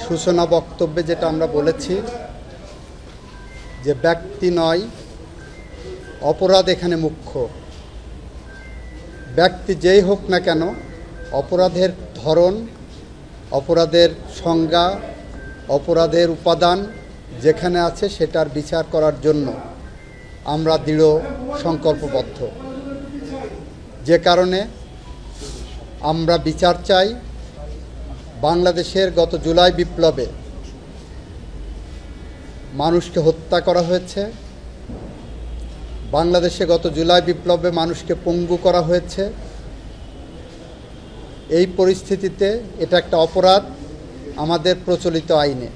সূচনা বক্তব্যে যেটা আমরা বলেছি যে ব্যক্তি নয়, অপরাধ এখানে মুখ্য। ব্যক্তি যেই হোক না কেন, অপরাধের ধরন, অপরাধের সংজ্ঞা, অপরাধের উপাদান যেখানে আছে সেটার বিচার করার জন্য আমরা দৃঢ় সংকল্পবদ্ধ। যে কারণে আমরা বিচার চাই। বাংলাদেশের গত জুলাই বিপ্লবে মানুষকে হত্যা করা হয়েছে, বাংলাদেশে গত জুলাই বিপ্লবে মানুষকে পঙ্গু করা হয়েছে। এই পরিস্থিতিতে এটা একটা অপরাধ আমাদের প্রচলিত আইনে।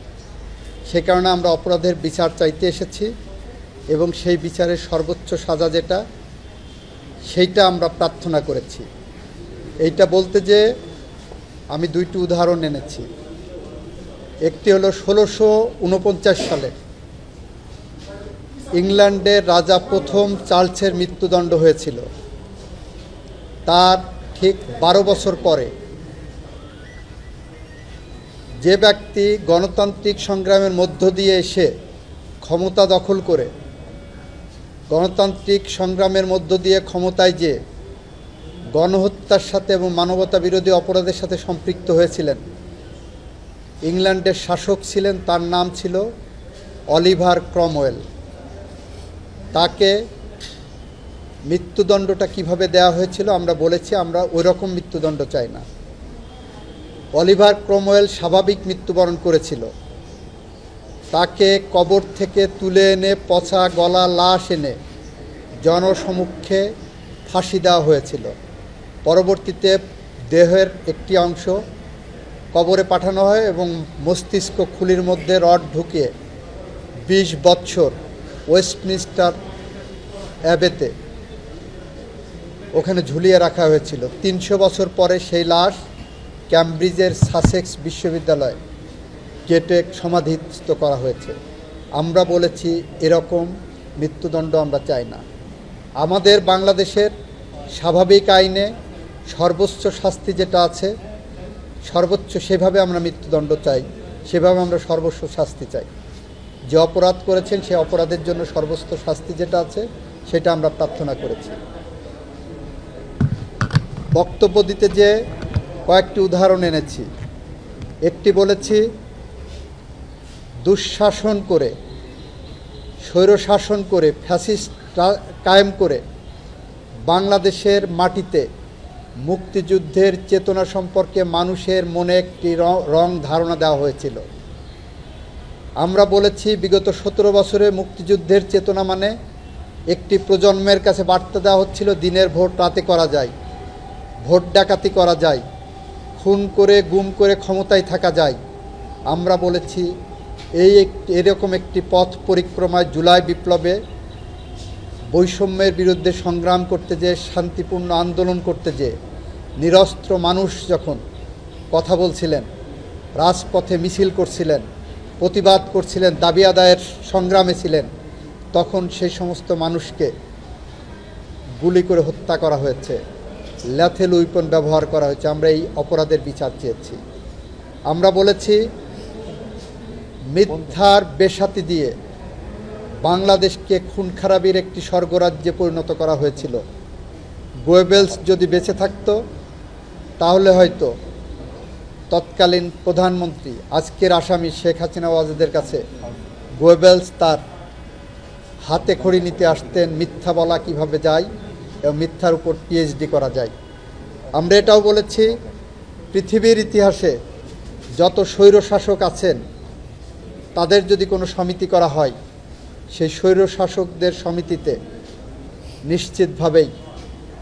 সে কারণে আমরা অপরাধের বিচার চাইতে এসেছি এবং সেই বিচারের সর্বোচ্চ সাজা যেটা, সেইটা আমরা প্রার্থনা করেছি। এইটা বলতে যে আমি দুইটি উদাহরণ এনেছি। একটি হলো 1649 সালে ইংল্যান্ডের রাজা প্রথম চার্লসের মৃত্যুদণ্ড হয়েছিল। তার ঠিক 12 বছর পরে যে ব্যক্তি গণতান্ত্রিক সংগ্রামের মধ্য দিয়ে এসে ক্ষমতা দখল করে, গণতান্ত্রিক সংগ্রামের মধ্য দিয়ে ক্ষমতায় যে গণহত্যার সাথে এবং মানবতা বিরোধী অপরাধের সাথে সম্পৃক্ত হয়েছিলেন, ইংল্যান্ডের শাসক ছিলেন, তার নাম ছিল অলিভার ক্রমওয়েল। তাকে মৃত্যুদণ্ডটা কিভাবে দেওয়া হয়েছিল আমরা বলেছি আমরা ওই রকম মৃত্যুদণ্ড চাই না। অলিভার ক্রমওয়েল স্বাভাবিক মৃত্যুবরণ করেছিল। তাকে কবর থেকে তুলে এনে পচা গলা লাশ এনে জনসমক্ষে ফাঁসি দেওয়া হয়েছিল। পরবর্তীতে দেহের একটি অংশ কবরে পাঠানো হয় এবং মস্তিষ্ক খুলির মধ্যে রড ঢুকিয়ে 20 বৎসর ওয়েস্টমিনস্টার অ্যাবেতে ওখানে ঝুলিয়ে রাখা হয়েছিল। 300 বছর পরে সেই লাশ ক্যামব্রিজের সাসেক্স বিশ্ববিদ্যালয়ে কেটে সমাধিস্থ করা হয়েছে। আমরা বলেছি এরকম মৃত্যুদণ্ড আমরা চাই না। আমাদের বাংলাদেশের স্বাভাবিক আইনে সর্বোচ্চ শাস্তি যেটা আছে, সর্বোচ্চ সেভাবে আমরা মৃত্যুদণ্ড চাই, সেভাবে আমরা সর্বোচ্চ শাস্তি চাই। যে অপরাধ করেছেন সে অপরাধের জন্য সর্বোচ্চ শাস্তি যেটা আছে সেটা আমরা প্রার্থনা করেছি। বক্তব্য দিতে যে কয়েকটি উদাহরণ এনেছি। একটি বলেছি দুঃশাসন করে, স্বৈরশাসন করে, ফ্যাসিস্ট কায়েম করে বাংলাদেশের মাটিতে মুক্তিযুদ্ধের চেতনা সম্পর্কে মানুষের মনে একটি রং ধারণা দেওয়া হয়েছিল। আমরা বলেছি বিগত 17 বছরে মুক্তিযুদ্ধের চেতনা মানে একটি প্রজন্মের কাছে বার্তা দেওয়া হচ্ছিল দিনের ভোট রাতে করা যায়, ভোট ডাকাতি করা যায়, খুন করে গুম করে ক্ষমতায় থাকা যায়। আমরা বলেছি এরকম একটি পথ পরিক্রমায় জুলাই বিপ্লবে বৈষম্যের বিরুদ্ধে সংগ্রাম করতে যেয়ে, শান্তিপূর্ণ আন্দোলন করতে যেয়ে নিরস্ত্র মানুষ যখন কথা বলছিলেন, রাজপথে মিছিল করছিলেন, প্রতিবাদ করছিলেন, দাবি আদায়ের সংগ্রামে ছিলেন, তখন সেই সমস্ত মানুষকে গুলি করে হত্যা করা হয়েছে, ল্যাথেল উইপন ব্যবহার করা হয়েছে। আমরা এই অপরাধের বিচার চেয়েছি। আমরা বলেছি মিথ্যার বেসাতি দিয়ে বাংলাদেশকে খুন খারাপির একটি স্বর্গরাজ্যে পরিণত করা হয়েছিল। গোয়েবেলস যদি বেঁচে থাকতো তাহলে হয়তো তৎকালীন প্রধানমন্ত্রী, আজকের আসামি শেখ হাসিনা ওয়াজেদের কাছে গোয়েবেলস তার হাতে খড়ি নিতে আসতেন, মিথ্যা বলা কিভাবে যায় এবং মিথ্যার উপর পিএইচডি করা যায়। আমরা এটাও বলেছি পৃথিবীর ইতিহাসে যত স্বৈরশাসক আছেন তাদের যদি কোনো সমিতি করা হয়, সেই স্বৈরশাসকদের সমিতিতে নিশ্চিতভাবেই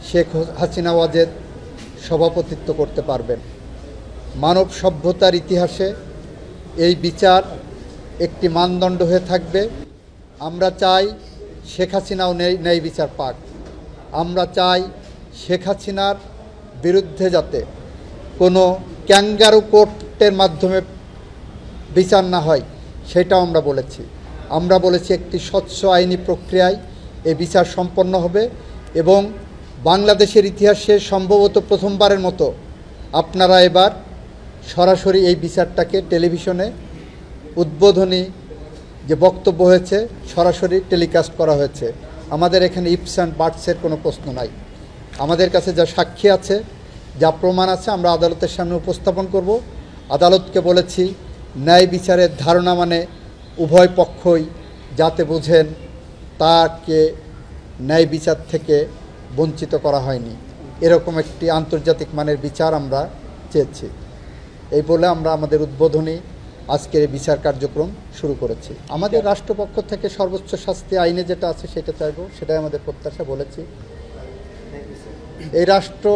শেখ হাসিনা ওয়াজেদ সভাপতিত্ব করতে পারবেন। মানব সভ্যতার ইতিহাসে এই বিচার একটি মানদণ্ড হয়ে থাকবে। আমরা চাই শেখ হাসিনাও ন্যায় বিচার পাক। আমরা চাই শেখ হাসিনার বিরুদ্ধে যাতে কোনো ক্যাঙ্গারু কোর্টের মাধ্যমে বিচার না হয় সেটাও আমরা বলেছি। আমরা বলেছি একটি স্বচ্ছ আইনি প্রক্রিয়ায় এই বিচার সম্পন্ন হবে এবং বাংলাদেশের ইতিহাসে সম্ভবত প্রথমবারের মতো আপনারা এবার সরাসরি এই বিচারটাকে টেলিভিশনে উদ্বোধনী যে বক্তব্য হয়েছে সরাসরি টেলিকাস্ট করা হয়েছে। আমাদের এখানে ইপস অ্যান্ড বার্ডসের কোনো প্রশ্ন নাই। আমাদের কাছে যা সাক্ষী আছে, যা প্রমাণ আছে, আমরা আদালতের সামনে উপস্থাপন করব। আদালতকে বলেছি ন্যায় বিচারের ধারণা মানে উভয় পক্ষই যাতে বোঝেন তাকে ন্যায় বিচার থেকে বঞ্চিত করা হয়নি, এরকম একটি আন্তর্জাতিক মানের বিচার আমরা চেয়েছি। এই বলে আমরা আমাদের উদ্বোধনী আজকের এই বিচার কার্যক্রম শুরু করেছি। আমাদের রাষ্ট্রপক্ষ থেকে সর্বোচ্চ শাস্তি আইনে যেটা আছে সেটা চাইব, সেটাই আমাদের প্রত্যাশা বলেছি। এই রাষ্ট্র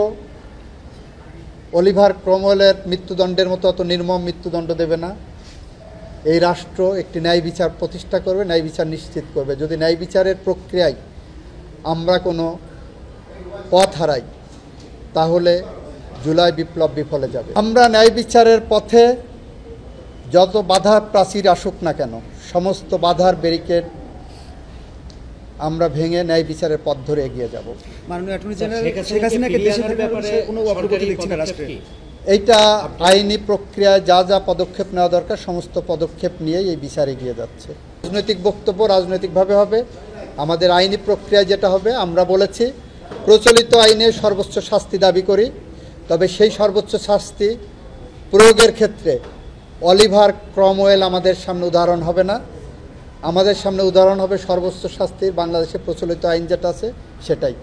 অলিভার ক্রমওয়েলের মৃত্যুদণ্ডের মতো অত নির্মম মৃত্যুদণ্ড দেবে না। এই রাষ্ট্র একটি ন্যায় বিচার প্রতিষ্ঠা করবে, ন্যায় বিচার নিশ্চিত করবে। যদি ন্যায় বিচারের প্রক্রিয়ায় আমরা কোনো পথ হারাই তাহলে জুলাই বিপ্লব বিফলে যাবে। আমরা ন্যায় বিচারের পথে যত বাধার প্রাচীর আসুক না কেন, সমস্ত বাধার ব্যারিকেড আমরা ভেঙে ন্যায় বিচারের পথ ধরে এগিয়ে যাব। মাননীয় অ্যাটর্নি জেনারেল শেখ হাসিনাকে দেশে ফেরার ব্যাপারে কোনো অগ্রগতি দেখছি না রাষ্ট্রে। এইটা আইনি প্রক্রিয়ায় যা যা পদক্ষেপ নেওয়া দরকার সমস্ত পদক্ষেপ নিয়েই এই বিচার এগিয়ে যাচ্ছে। রাজনৈতিক বক্তব্য রাজনৈতিকভাবে হবে, আমাদের আইনি প্রক্রিয়ায় যেটা হবে আমরা বলেছি প্রচলিত আইনে সর্বোচ্চ শাস্তি দাবি করি, তবে সেই সর্বোচ্চ শাস্তি প্রয়োগের ক্ষেত্রে অলিভার ক্রমওয়েল আমাদের সামনে উদাহরণ হবে না। আমাদের সামনে উদাহরণ হবে সর্বোচ্চ শাস্তির বাংলাদেশে প্রচলিত আইন যেটা আছে সেটাই।